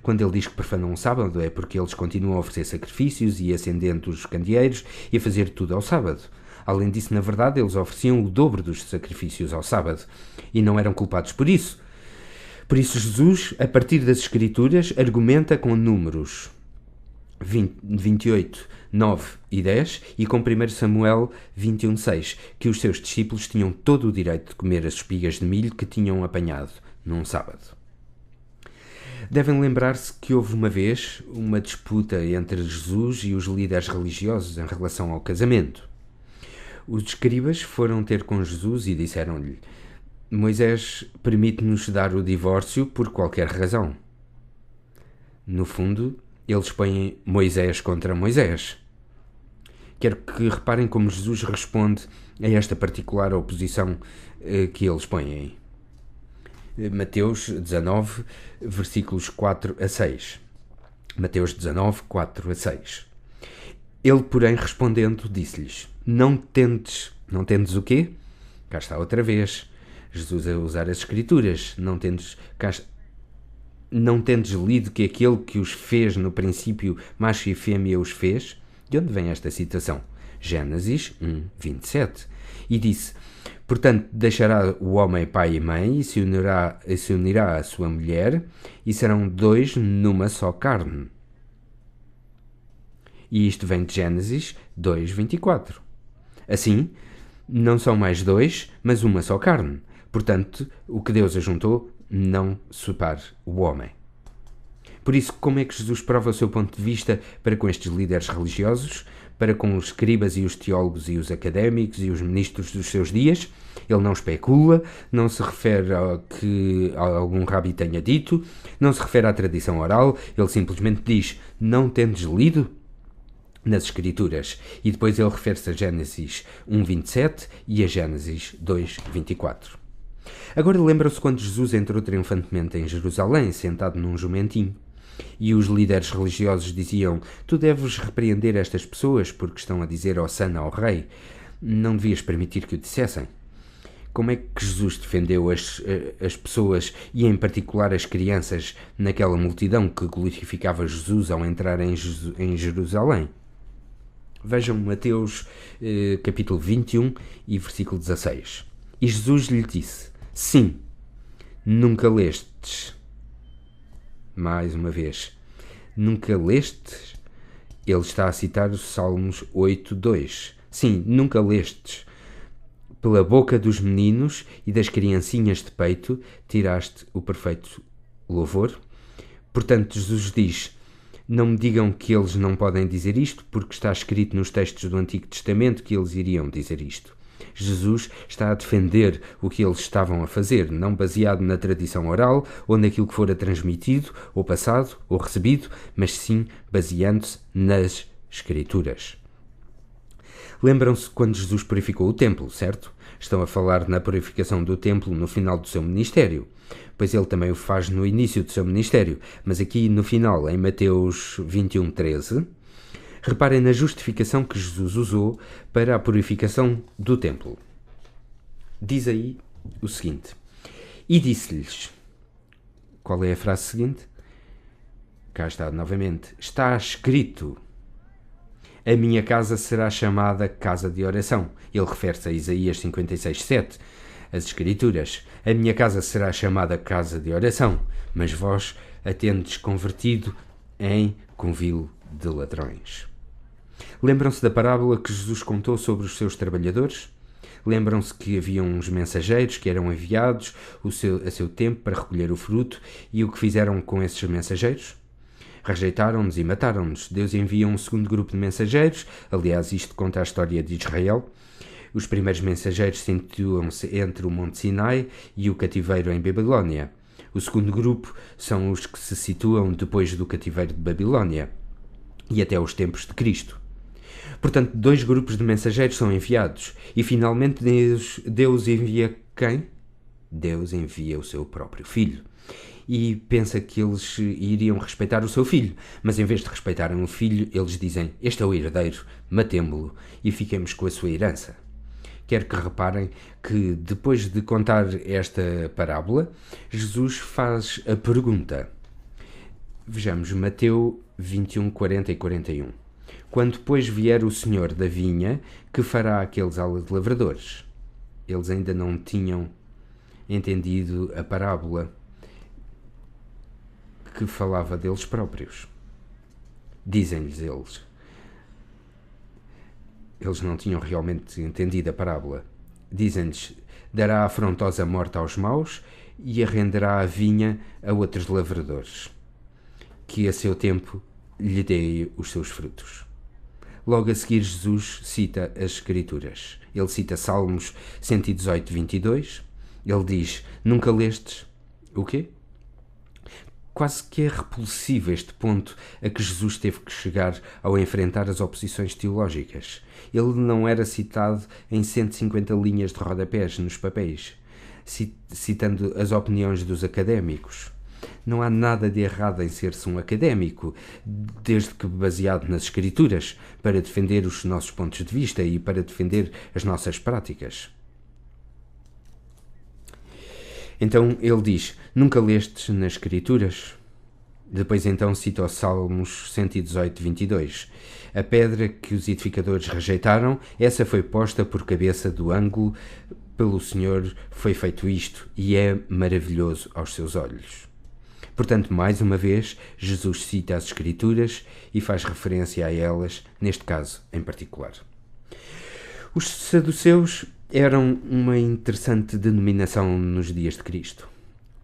Quando ele diz que profanam o sábado é porque eles continuam a oferecer sacrifícios e acendendo os candeeiros e a fazer tudo ao sábado. Além disso, na verdade, eles ofereciam o dobro dos sacrifícios ao sábado e não eram culpados por isso. Por isso Jesus, a partir das Escrituras, argumenta com números 28, 9 e 10 e com 1 Samuel 21, 6, que os seus discípulos tinham todo o direito de comer as espigas de milho que tinham apanhado num sábado. Devem lembrar-se que houve uma vez uma disputa entre Jesus e os líderes religiosos em relação ao casamento. Os escribas foram ter com Jesus e disseram-lhe: Moisés permite-nos dar o divórcio por qualquer razão. No fundo, eles põem Moisés contra Moisés. Quero que reparem como Jesus responde a esta particular oposição que eles põem. Mateus 19, versículos 4 a 6. Mateus 19, 4 a 6. Ele, porém, respondendo, disse-lhes: Não tendes o quê? Cá está outra vez. Jesus a usar as Escrituras. Não tendes lido que aquele que os fez no princípio, macho e fêmea os fez? De onde vem esta citação? Gênesis 1, 27. E disse: Portanto, deixará o homem pai e mãe e se unirá à sua mulher, e serão dois numa só carne. E isto vem de Gênesis 2:24. Assim, não são mais dois, mas uma só carne. Portanto, o que Deus ajuntou, não separe o homem. Por isso, como é que Jesus prova o seu ponto de vista para com estes líderes religiosos, para com os escribas e os teólogos e os académicos e os ministros dos seus dias? Ele não especula, não se refere ao que algum rabi tenha dito, não se refere à tradição oral, ele simplesmente diz: não tendes lido nas Escrituras? E depois ele refere-se a Gênesis 1:27 e a Gênesis 2:24. Agora lembram-se quando Jesus entrou triunfantemente em Jerusalém, sentado num jumentinho. E os líderes religiosos diziam: tu deves repreender estas pessoas porque estão a dizer Hosana ao rei. Não devias permitir que o dissessem. Como é que Jesus defendeu as pessoas e em particular as crianças naquela multidão que glorificava Jesus ao entrar em Jerusalém? Vejam Mateus capítulo 21 e versículo 16. E Jesus lhe disse: sim, nunca lestes. Mais uma vez, nunca lestes? Ele está a citar os Salmos 8:2. Sim, nunca lestes. Pela boca dos meninos e das criancinhas de peito tiraste o perfeito louvor. Portanto, Jesus diz: não me digam que eles não podem dizer isto, porque está escrito nos textos do Antigo Testamento que eles iriam dizer isto. Jesus está a defender o que eles estavam a fazer, não baseado na tradição oral ou naquilo que fora transmitido, ou passado, ou recebido, mas sim baseando-se nas Escrituras. Lembram-se quando Jesus purificou o templo, certo? Estão a falar na purificação do templo no final do seu ministério, pois ele também o faz no início do seu ministério, mas aqui no final, em Mateus 21:13, reparem na justificação que Jesus usou para a purificação do templo. Diz aí o seguinte: e disse-lhes, qual é a frase seguinte? Cá está novamente, está escrito: a minha casa será chamada casa de oração. Ele refere-se a Isaías 56:7. As Escrituras: a minha casa será chamada casa de oração, mas vós a tendes convertido em convívio de ladrões. Lembram-se da parábola que Jesus contou sobre os seus trabalhadores? Lembram-se que havia uns mensageiros que eram enviados a seu tempo para recolher o fruto, e o que fizeram com esses mensageiros? Rejeitaram-nos e mataram-nos. Deus envia um segundo grupo de mensageiros. Aliás, isto conta a história de Israel. Os primeiros mensageiros situam-se entre o Monte Sinai e o cativeiro em Babilónia. O segundo grupo são os que se situam depois do cativeiro de Babilónia e até os tempos de Cristo. Portanto, dois grupos de mensageiros são enviados e finalmente Deus envia quem? Deus envia o seu próprio filho. E pensa que eles iriam respeitar o seu filho, mas em vez de respeitarem o filho, eles dizem: este é o herdeiro, matemo-lo e fiquemos com a sua herança. Quero que reparem que depois de contar esta parábola, Jesus faz a pergunta. Vejamos Mateus 21, 40 e 41. Quando, pois, vier o senhor da vinha, que fará aqueles lavradores? Eles ainda não tinham entendido a parábola que falava deles próprios. Dizem-lhes eles. Eles não tinham realmente entendido a parábola. Dizem-lhes: dará afrontosa morte aos maus e arrenderá a vinha a outros lavradores, que a seu tempo lhe deem os seus frutos. Logo a seguir, Jesus cita as Escrituras. Ele cita Salmos 118, 22. Ele diz: nunca lestes o quê? Quase que é repulsivo este ponto a que Jesus teve que chegar ao enfrentar as oposições teológicas. Ele não era citado em 150 linhas de rodapés nos papéis, citando as opiniões dos académicos. Não há nada de errado em ser-se um académico, desde que baseado nas Escrituras, para defender os nossos pontos de vista e para defender as nossas práticas. Então ele diz: nunca lestes nas Escrituras? Depois então cita os Salmos 118, 22. A pedra que os edificadores rejeitaram, essa foi posta por cabeça do ângulo, pelo Senhor foi feito isto, e é maravilhoso aos seus olhos. Portanto, mais uma vez, Jesus cita as Escrituras e faz referência a elas, neste caso em particular. Os saduceus eram uma interessante denominação nos dias de Cristo.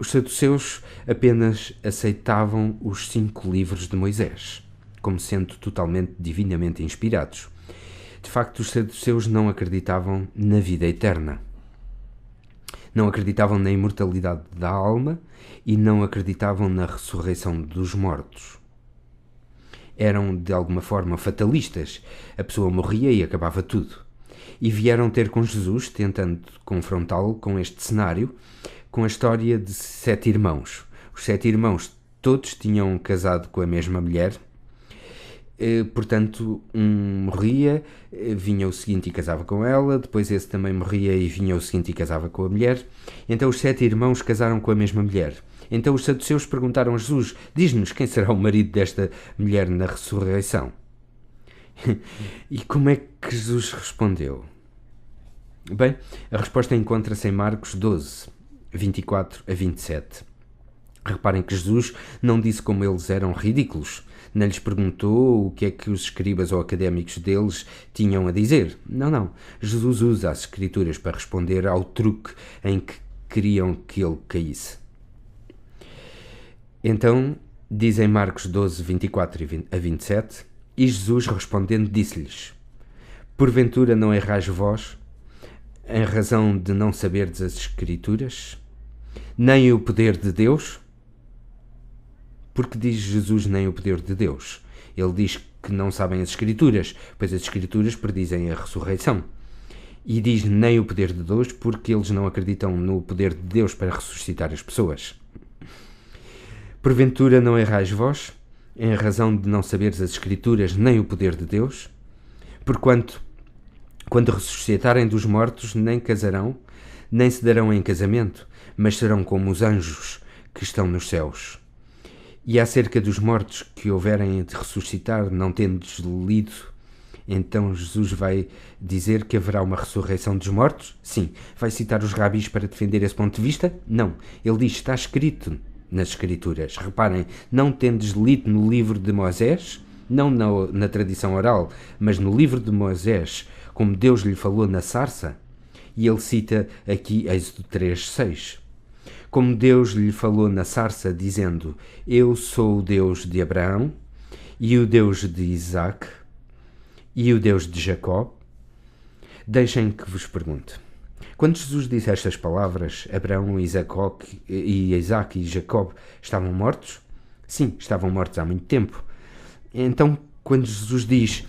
Os saduceus apenas aceitavam os 5 livros de Moisés, como sendo totalmente divinamente inspirados. De facto, os saduceus não acreditavam na vida eterna. Não acreditavam na imortalidade da alma e não acreditavam na ressurreição dos mortos. Eram, de alguma forma, fatalistas. A pessoa morria e acabava tudo. E vieram ter com Jesus, tentando confrontá-lo com este cenário, com a história de 7 irmãos. Os 7 irmãos todos tinham casado com a mesma mulher. Portanto, um morria, vinha o seguinte e casava com ela, depois esse também morria e vinha o seguinte e casava com a mulher. Então os 7 irmãos casaram com a mesma mulher. Então os saduceus perguntaram a Jesus: diz-nos quem será o marido desta mulher na ressurreição. E como é que Jesus respondeu? Bem, a resposta encontra-se em Marcos 12, 24 a 27. Reparem que Jesus não disse como eles eram ridículos. Não lhes perguntou o que é que os escribas ou académicos deles tinham a dizer. Não. Jesus usa as Escrituras para responder ao truque em que queriam que ele caísse. Então, dizem Marcos 12, 24 a 27, e Jesus respondendo disse-lhes: porventura não errais vós, em razão de não saberdes as Escrituras, nem o poder de Deus? Porque diz Jesus nem o poder de Deus? Ele diz que não sabem as Escrituras, pois as Escrituras predizem a ressurreição. E diz nem o poder de Deus porque eles não acreditam no poder de Deus para ressuscitar as pessoas. Porventura não errais vós, em razão de não saberes as Escrituras nem o poder de Deus? Porquanto, quando ressuscitarem dos mortos, nem casarão, nem se darão em casamento, mas serão como os anjos que estão nos céus. E acerca dos mortos que houverem de ressuscitar, não tendes lido, então Jesus vai dizer que haverá uma ressurreição dos mortos? Sim. Vai citar os rabis para defender esse ponto de vista? Não. Ele diz, está escrito nas Escrituras. Reparem, não tendes lido no livro de Moisés, não na tradição oral, mas no livro de Moisés, como Deus lhe falou na sarça? E ele cita aqui Êxodo 3, 6. Como Deus lhe falou na sarça, dizendo: eu sou o Deus de Abraão, e o Deus de Isaac, e o Deus de Jacó. Deixem que vos pergunte. Quando Jesus disse estas palavras, Abraão, Isaac e Jacó estavam mortos? Sim, estavam mortos há muito tempo. Então, quando Jesus diz,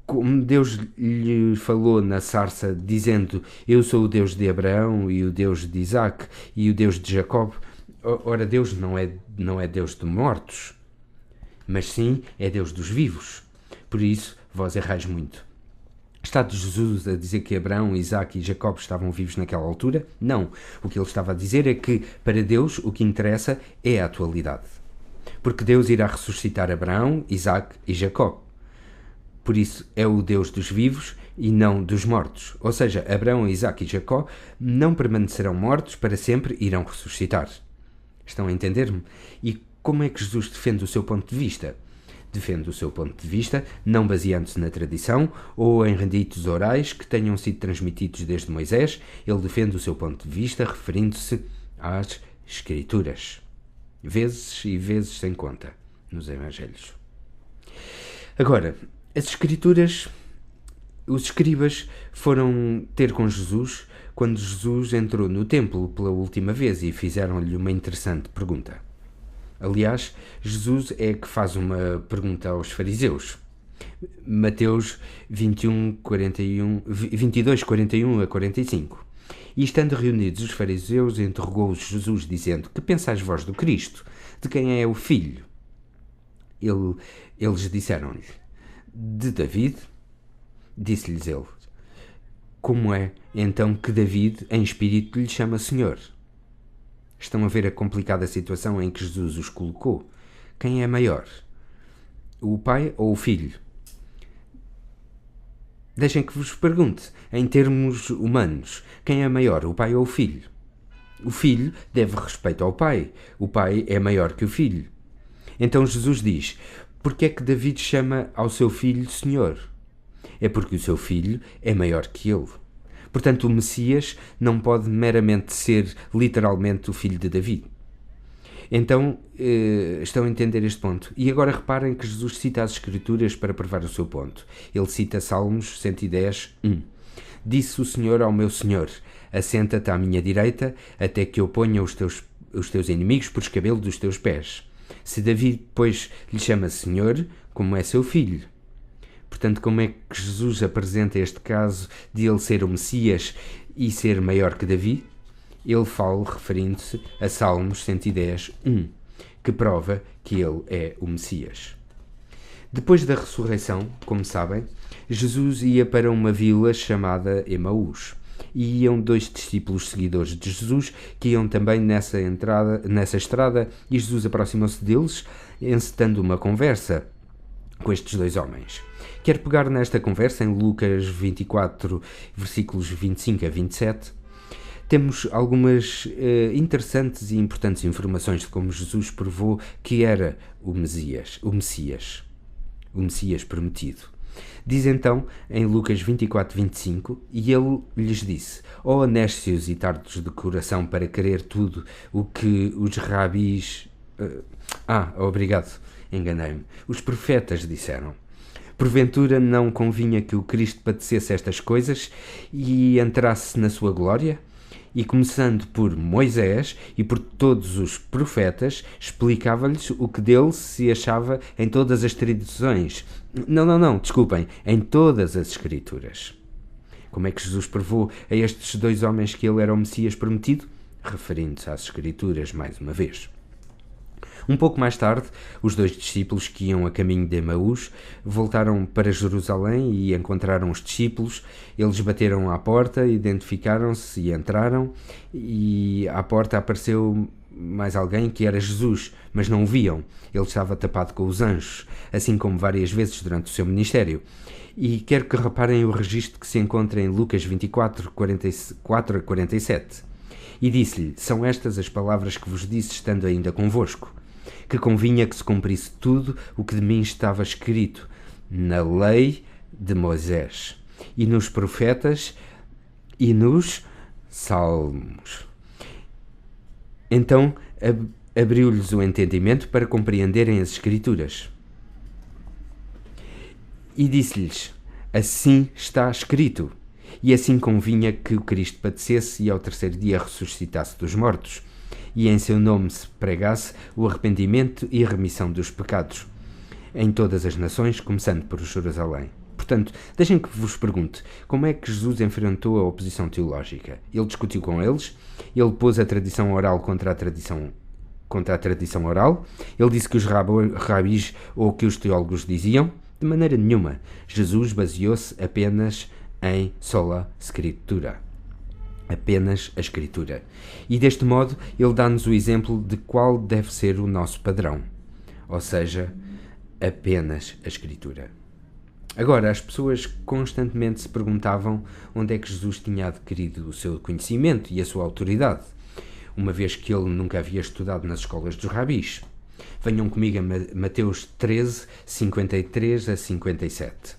como Deus lhe falou na sarça, dizendo: eu sou o Deus de Abraão, e o Deus de Isaac, e o Deus de Jacó, ora, Deus não é Deus de mortos, mas sim é Deus dos vivos. Por isso, vós errais muito. Está Jesus a dizer que Abraão, Isaac e Jacó estavam vivos naquela altura? Não. O que ele estava a dizer é que, para Deus, o que interessa é a atualidade. Porque Deus irá ressuscitar Abraão, Isaac e Jacó. Por isso, é o Deus dos vivos e não dos mortos. Ou seja, Abraão, Isaac e Jacó não permanecerão mortos para sempre, irão ressuscitar. Estão a entender-me? E como é que Jesus defende o seu ponto de vista? Defende o seu ponto de vista não baseando-se na tradição ou em renditos orais que tenham sido transmitidos desde Moisés. Ele defende o seu ponto de vista referindo-se às Escrituras. Vezes e vezes sem conta nos Evangelhos. Agora, as Escrituras, os escribas foram ter com Jesus quando Jesus entrou no templo pela última vez e fizeram-lhe uma interessante pergunta. Aliás, Jesus é que faz uma pergunta aos fariseus. Mateus 22, 41 a 45. E estando reunidos os fariseus, interrogou-os Jesus, dizendo: que pensais vós do Cristo? De quem é o filho? Eles disseram-lhe: de David. Disse-lhes ele: como é então que David, em espírito, lhe chama Senhor? Estão a ver a complicada situação em que Jesus os colocou? Quem é maior? O pai ou o filho? Deixem que vos pergunte, em termos humanos, quem é maior, o pai ou o filho? O filho deve respeito ao pai. O pai é maior que o filho. Então Jesus diz: porque é que David chama ao seu filho Senhor? É porque o seu filho é maior que ele. Portanto, o Messias não pode meramente ser literalmente o filho de David. Então, estão a entender este ponto. E agora reparem que Jesus cita as Escrituras para provar o seu ponto. Ele cita Salmos 110, 1. Disse o Senhor ao meu Senhor: assenta-te à minha direita, até que eu ponha os teus inimigos por escabelo dos teus pés. Se Davi, pois, lhe chama Senhor, como é seu filho. Portanto, como é que Jesus apresenta este caso de ele ser o Messias e ser maior que Davi? Ele fala referindo-se a Salmos 110, 1, que prova que ele é o Messias. Depois da ressurreição, como sabem, Jesus ia para uma vila chamada Emaús. E iam 2 discípulos seguidores de Jesus que iam também nessa estrada, e Jesus aproximou-se deles, encetando uma conversa com estes 2 homens. Quero pegar nesta conversa em Lucas 24, versículos 25 a 27. Temos algumas interessantes e importantes informações de como Jesus provou que era o Messias prometido. Diz então em Lucas 24, 25, e ele lhes disse: ó nércios e tardos de coração para querer tudo o que os rabis... obrigado, enganei-me. Os profetas disseram. Porventura não convinha que o Cristo padecesse estas coisas e entrasse na sua glória? E começando por Moisés e por todos os profetas, explicava-lhes o que dele se achava em todas as tradições. Desculpem, em todas as Escrituras. Como é que Jesus provou a estes 2 homens que ele era o Messias prometido? Referindo-se às Escrituras mais uma vez. Um pouco mais tarde, os 2 discípulos que iam a caminho de Emaús voltaram para Jerusalém e encontraram os discípulos. Eles bateram à porta, identificaram-se e entraram, e à porta apareceu mais alguém que era Jesus, mas não o viam. Ele estava tapado com os anjos, assim como várias vezes durante o seu ministério. E quero que reparem o registro que se encontra em Lucas 24, 44 a 47. E disse-lhe: são estas as palavras que vos disse estando ainda convosco, que convinha que se cumprisse tudo o que de mim estava escrito na lei de Moisés, e nos profetas, e nos salmos. Então abriu-lhes o entendimento para compreenderem as Escrituras. E disse-lhes: assim está escrito, e assim convinha que o Cristo padecesse e ao 3º dia ressuscitasse dos mortos, e em seu nome se pregasse o arrependimento e a remissão dos pecados em todas as nações, começando por Jerusalém. Portanto, deixem que vos pergunte, como é que Jesus enfrentou a oposição teológica? Ele discutiu com eles, ele pôs a tradição oral contra a tradição oral, ele disse que os rabis ou que os teólogos diziam? De maneira nenhuma. Jesus baseou-se apenas em sola scriptura. Apenas a Escritura. E deste modo ele dá-nos o exemplo de qual deve ser o nosso padrão. Ou seja, apenas a Escritura. Agora, as pessoas constantemente se perguntavam onde é que Jesus tinha adquirido o seu conhecimento e a sua autoridade, uma vez que ele nunca havia estudado nas escolas dos rabis. Venham comigo a Mateus 13, 53 a 57.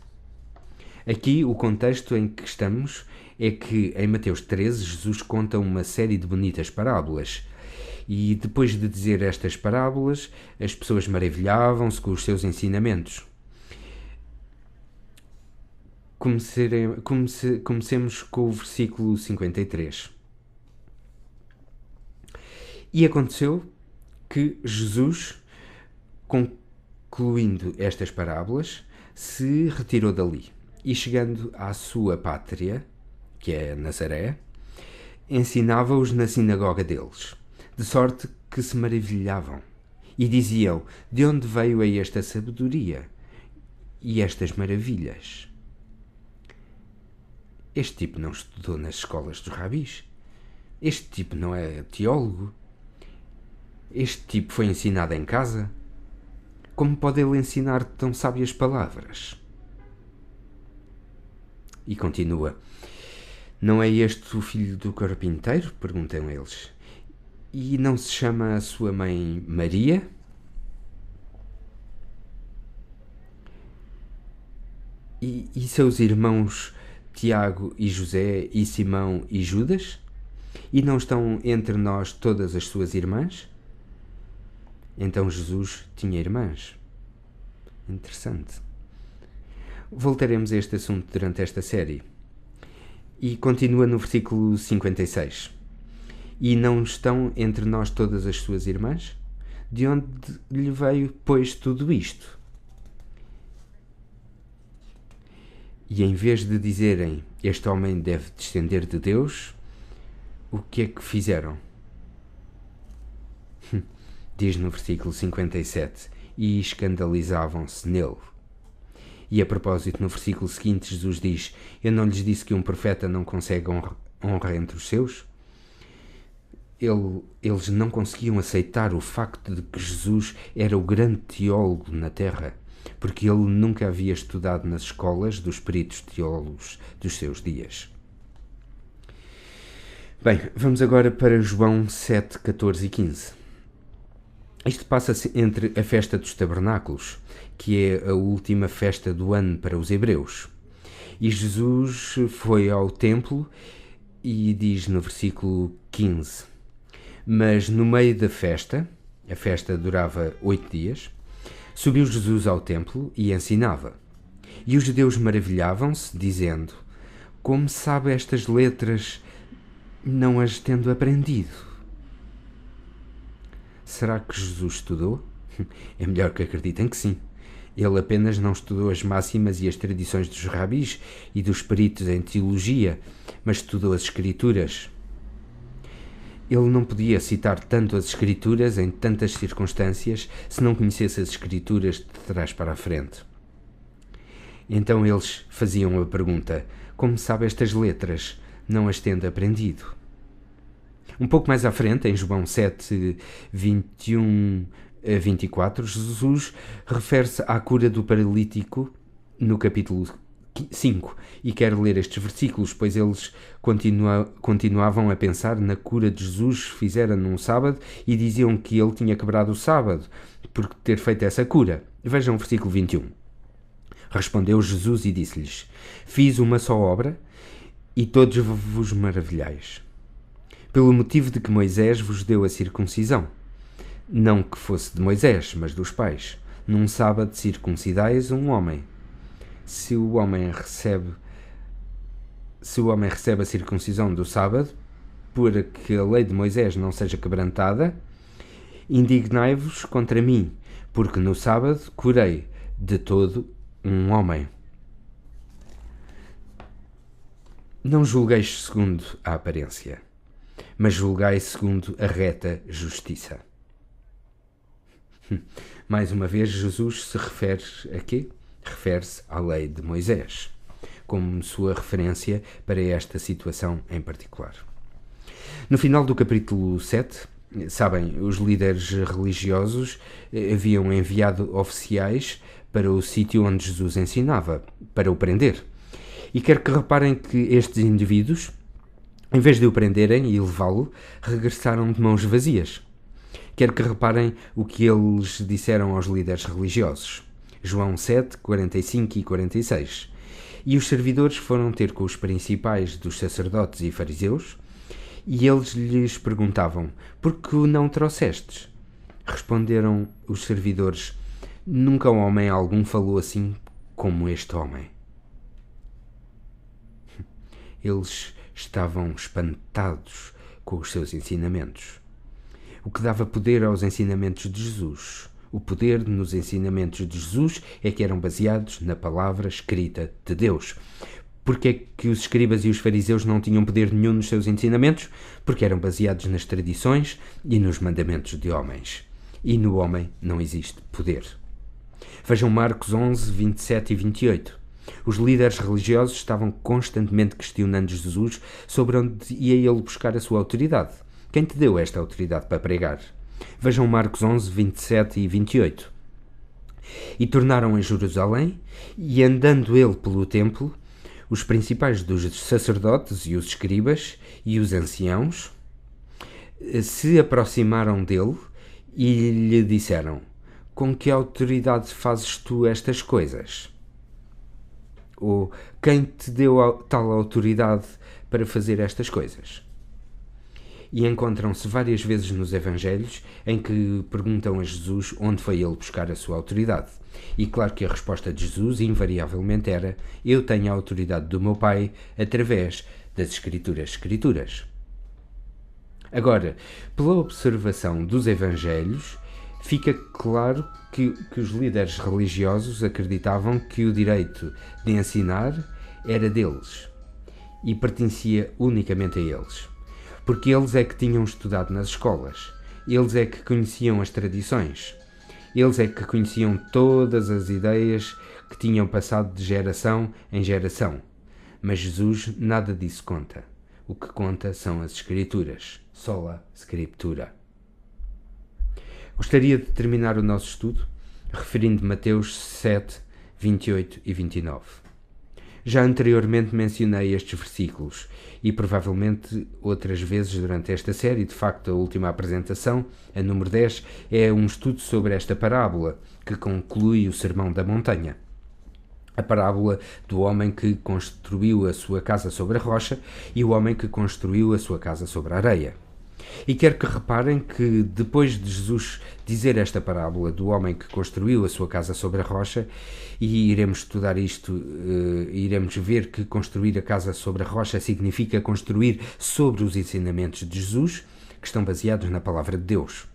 Aqui o contexto em que estamos é que em Mateus 13 Jesus conta uma série de bonitas parábolas, e depois de dizer estas parábolas as pessoas maravilhavam-se com os seus ensinamentos. Comecemos com o versículo 53. E aconteceu que Jesus, concluindo estas parábolas, se retirou dali e, chegando à sua pátria, que é Nazaré, ensinava-os na sinagoga deles, de sorte que se maravilhavam e diziam: de onde veio a esta sabedoria e estas maravilhas? Este tipo não estudou nas escolas dos rabis. Este tipo não é teólogo. Este tipo foi ensinado em casa. Como pode ele ensinar tão sábias palavras? E continua: não é este o filho do carpinteiro? Perguntam eles. E não se chama a sua mãe Maria? E seus irmãos Tiago e José e Simão e Judas? E não estão entre nós todas as suas irmãs? Então Jesus tinha irmãs. Interessante. Voltaremos a este assunto durante esta série. E continua no versículo 56. E não estão entre nós todas as suas irmãs? De onde lhe veio, pois, tudo isto? E em vez de dizerem, este homem deve descender de Deus, o que é que fizeram? Diz no versículo 57, e escandalizavam-se nele. E a propósito, no versículo seguinte, Jesus diz, eu não lhes disse que um profeta não consegue honra entre os seus? Eles não conseguiam aceitar o facto de que Jesus era o grande teólogo na Terra, porque ele nunca havia estudado nas escolas dos peritos teólogos dos seus dias. Bem, vamos agora para João 7, 14 e 15. Isto passa-se entre a festa dos tabernáculos, que é a última festa do ano para os hebreus. E Jesus foi ao templo e diz no versículo 15, mas no meio da festa, a festa durava 8 dias, subiu Jesus ao templo e ensinava. E os judeus maravilhavam-se, dizendo, como sabe estas letras, não as tendo aprendido? Será que Jesus estudou? É melhor que acreditem que sim. Ele apenas não estudou as máximas e as tradições dos rabis e dos peritos em teologia, mas estudou as Escrituras. Ele não podia citar tanto as Escrituras em tantas circunstâncias se não conhecesse as Escrituras de trás para a frente. Então eles faziam a pergunta, como sabe estas letras, não as tendo aprendido? Um pouco mais à frente, em João 7, 21 a 24, Jesus refere-se à cura do paralítico no capítulo 5 e quero ler estes versículos, pois eles continuavam a pensar na cura de Jesus fizera num sábado e diziam que ele tinha quebrado o sábado por ter feito essa cura. Vejam o versículo 21. Respondeu Jesus e disse-lhes, fiz uma só obra e todos vos maravilhais, pelo motivo de que Moisés vos deu a circuncisão. Não que fosse de Moisés, mas dos pais. Num sábado circuncidais um homem. Se o homem recebe a circuncisão do sábado, por que a lei de Moisés não seja quebrantada, indignai-vos contra mim, porque no sábado curei de todo um homem. Não julgueis segundo a aparência, mas julgai segundo a reta justiça. Mais uma vez, Jesus se refere a quê? Refere-se à lei de Moisés, como sua referência para esta situação em particular. No final do capítulo 7, sabem, os líderes religiosos haviam enviado oficiais para o sítio onde Jesus ensinava, para o prender. E quero que reparem que estes indivíduos, em vez de o prenderem e levá-lo, regressaram de mãos vazias. Quero que reparem o que eles disseram aos líderes religiosos. João 7, 45 e 46. E os servidores foram ter com os principais dos sacerdotes e fariseus, e eles lhes perguntavam, por que o não trouxestes? Responderam os servidores, nunca homem algum falou assim como este homem. Eles estavam espantados com os seus ensinamentos. O que dava poder aos ensinamentos de Jesus. O poder nos ensinamentos de Jesus é que eram baseados na palavra escrita de Deus. Porque é que os escribas e os fariseus não tinham poder nenhum nos seus ensinamentos? Porque eram baseados nas tradições e nos mandamentos de homens. E no homem não existe poder. Vejam Marcos 11, 27 e 28. Os líderes religiosos estavam constantemente questionando Jesus sobre onde ia ele buscar a sua autoridade. Quem te deu esta autoridade para pregar? Vejam Marcos 11, 27 e 28. E tornaram em Jerusalém, e andando ele pelo templo, os principais dos sacerdotes e os escribas e os anciãos se aproximaram dele e lhe disseram: com que autoridade fazes tu estas coisas? Ou quem te deu tal autoridade para fazer estas coisas? E encontram-se várias vezes nos Evangelhos em que perguntam a Jesus onde foi ele buscar a sua autoridade. E claro que a resposta de Jesus invariavelmente era: eu tenho a autoridade do meu Pai através das Escrituras. Agora, pela observação dos Evangelhos, fica claro que os líderes religiosos acreditavam que o direito de ensinar era deles e pertencia unicamente a eles. Porque eles é que tinham estudado nas escolas, eles é que conheciam as tradições, eles é que conheciam todas as ideias que tinham passado de geração em geração. Mas Jesus nada disso conta. O que conta são as Escrituras, sola Scriptura. Gostaria de terminar o nosso estudo referindo Mateus 7, 28 e 29. Já anteriormente mencionei estes versículos e provavelmente outras vezes durante esta série. De facto, a última apresentação, a número 10, é um estudo sobre esta parábola que conclui o Sermão da Montanha. A parábola do homem que construiu a sua casa sobre a rocha e o homem que construiu a sua casa sobre a areia. E quero que reparem que depois de Jesus dizer esta parábola do homem que construiu a sua casa sobre a rocha, e iremos estudar isto, iremos ver que construir a casa sobre a rocha significa construir sobre os ensinamentos de Jesus, que estão baseados na palavra de Deus.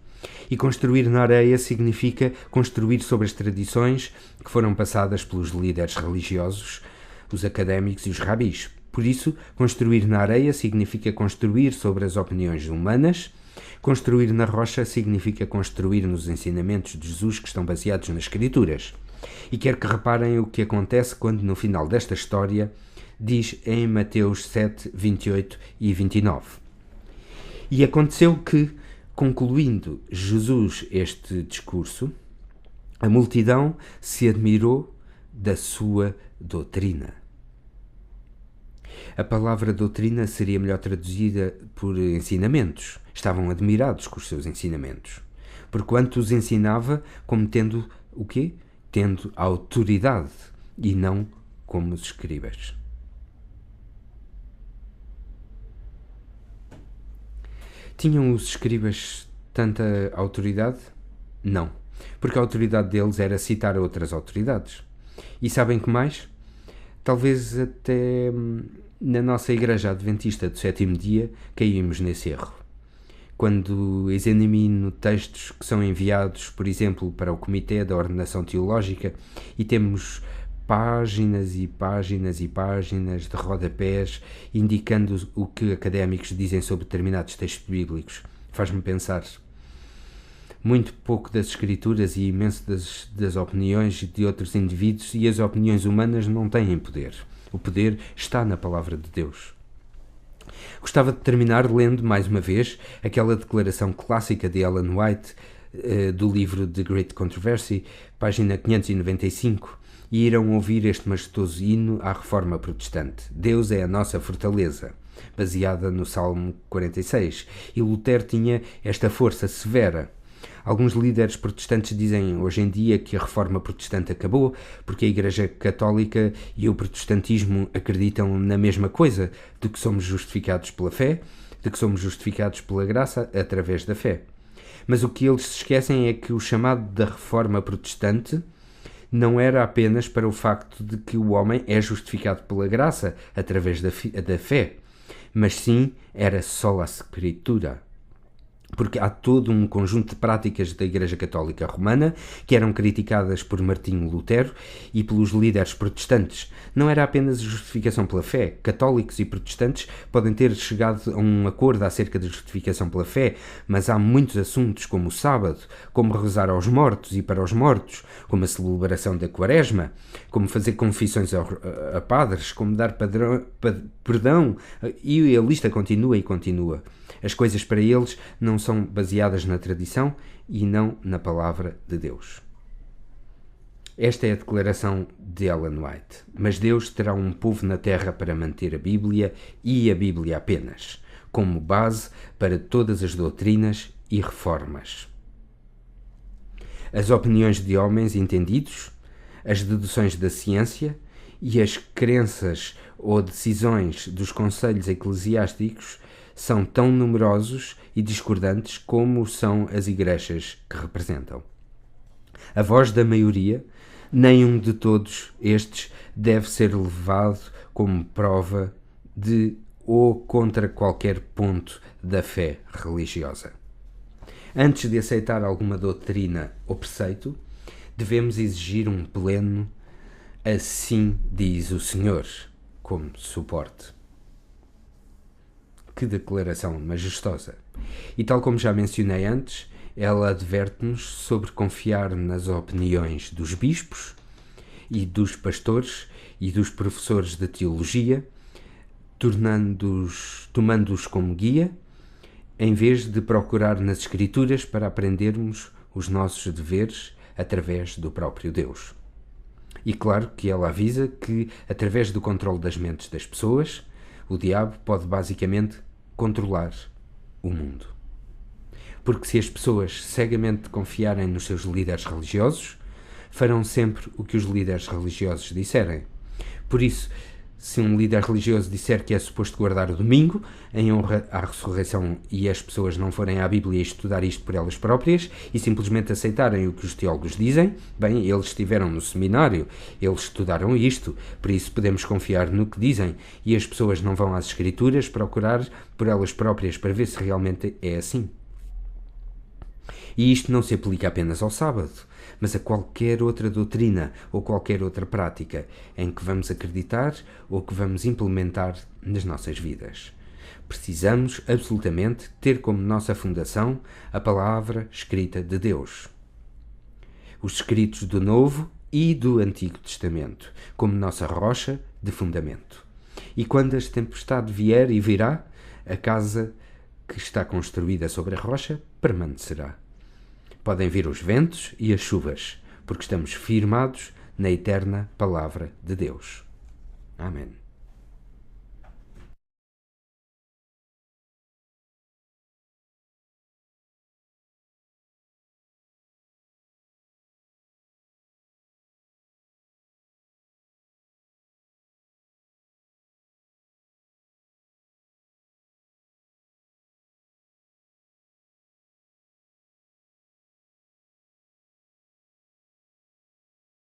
E construir na areia significa construir sobre as tradições que foram passadas pelos líderes religiosos, os académicos e os rabis. Por isso, construir na areia significa construir sobre as opiniões humanas. Construir na rocha significa construir nos ensinamentos de Jesus que estão baseados nas Escrituras. E quero que reparem o que acontece quando, no final desta história, diz em Mateus 7, 28 e 29. E aconteceu que, concluindo Jesus este discurso, a multidão se admirou da sua doutrina. A palavra doutrina seria melhor traduzida por ensinamentos. Estavam admirados com os seus ensinamentos. Porquanto os ensinava como tendo o quê? Tendo autoridade e não como os escribas. Tinham os escribas tanta autoridade? Não, porque a autoridade deles era citar outras autoridades. E sabem que mais? Talvez até na nossa Igreja Adventista do Sétimo Dia caímos nesse erro. Quando examino textos que são enviados, por exemplo, para o Comitê da Ordenação Teológica e temos páginas e páginas e páginas de rodapés indicando o que académicos dizem sobre determinados textos bíblicos, faz-me pensar muito pouco das Escrituras e imenso das opiniões de outros indivíduos, e as opiniões humanas não têm poder. O poder está na Palavra de Deus. Gostava de terminar lendo, mais uma vez, aquela declaração clássica de Ellen White, do livro The Great Controversy, página 595, e irão ouvir este majestoso hino à Reforma Protestante. Deus é a nossa fortaleza, baseada no Salmo 46, e Lutero tinha esta força severa. Alguns líderes protestantes dizem hoje em dia que a Reforma Protestante acabou porque a Igreja Católica e o protestantismo acreditam na mesma coisa, de que somos justificados pela fé, de que somos justificados pela graça através da fé. Mas o que eles se esquecem é que o chamado da Reforma Protestante não era apenas para o facto de que o homem é justificado pela graça através da fé, mas sim era sola Scriptura. Porque há todo um conjunto de práticas da Igreja Católica Romana que eram criticadas por Martinho Lutero e pelos líderes protestantes. Não era apenas a justificação pela fé. Católicos e protestantes podem ter chegado a um acordo acerca da justificação pela fé, mas há muitos assuntos como o sábado, como rezar aos mortos e para os mortos, como a celebração da Quaresma, como fazer confissões a padres, como dar perdão, e a lista continua e continua. As coisas para eles não são baseadas na tradição e não na palavra de Deus. Esta é a declaração de Ellen White. Mas Deus terá um povo na terra para manter a Bíblia e a Bíblia apenas. como base para todas as doutrinas e reformas. As opiniões de homens entendidos, as deduções da ciência e as crenças ou decisões dos conselhos eclesiásticos são tão numerosos e discordantes como são as igrejas que representam. A voz da maioria, nenhum de todos estes deve ser levado como prova de ou contra qualquer ponto da fé religiosa. Antes de aceitar alguma doutrina ou preceito, devemos exigir um pleno "assim diz o Senhor" como suporte. Que declaração majestosa! E tal como já mencionei antes, ela adverte-nos sobre confiar nas opiniões dos bispos e dos pastores e dos professores de teologia, tomando-os como guia, em vez de procurar nas Escrituras para aprendermos os nossos deveres através do próprio Deus. E claro que ela avisa que, através do controle das mentes das pessoas, o diabo pode basicamente controlar o mundo. Porque se as pessoas cegamente confiarem nos seus líderes religiosos, farão sempre o que os líderes religiosos disserem. Por isso, se um líder religioso disser que é suposto guardar o domingo em honra à ressurreição e as pessoas não forem à Bíblia estudar isto por elas próprias e simplesmente aceitarem o que os teólogos dizem, bem, eles estiveram no seminário, eles estudaram isto, por isso podemos confiar no que dizem, e as pessoas não vão às Escrituras procurar por elas próprias para ver se realmente é assim. E isto não se aplica apenas ao sábado, mas a qualquer outra doutrina ou qualquer outra prática em que vamos acreditar ou que vamos implementar nas nossas vidas. Precisamos absolutamente ter como nossa fundação a palavra escrita de Deus. Os escritos do Novo e do Antigo Testamento, como nossa rocha de fundamento. E quando a tempestade vier e virá, a casa que está construída sobre a rocha permanecerá. Podem vir os ventos e as chuvas, porque estamos firmados na eterna palavra de Deus. Amém.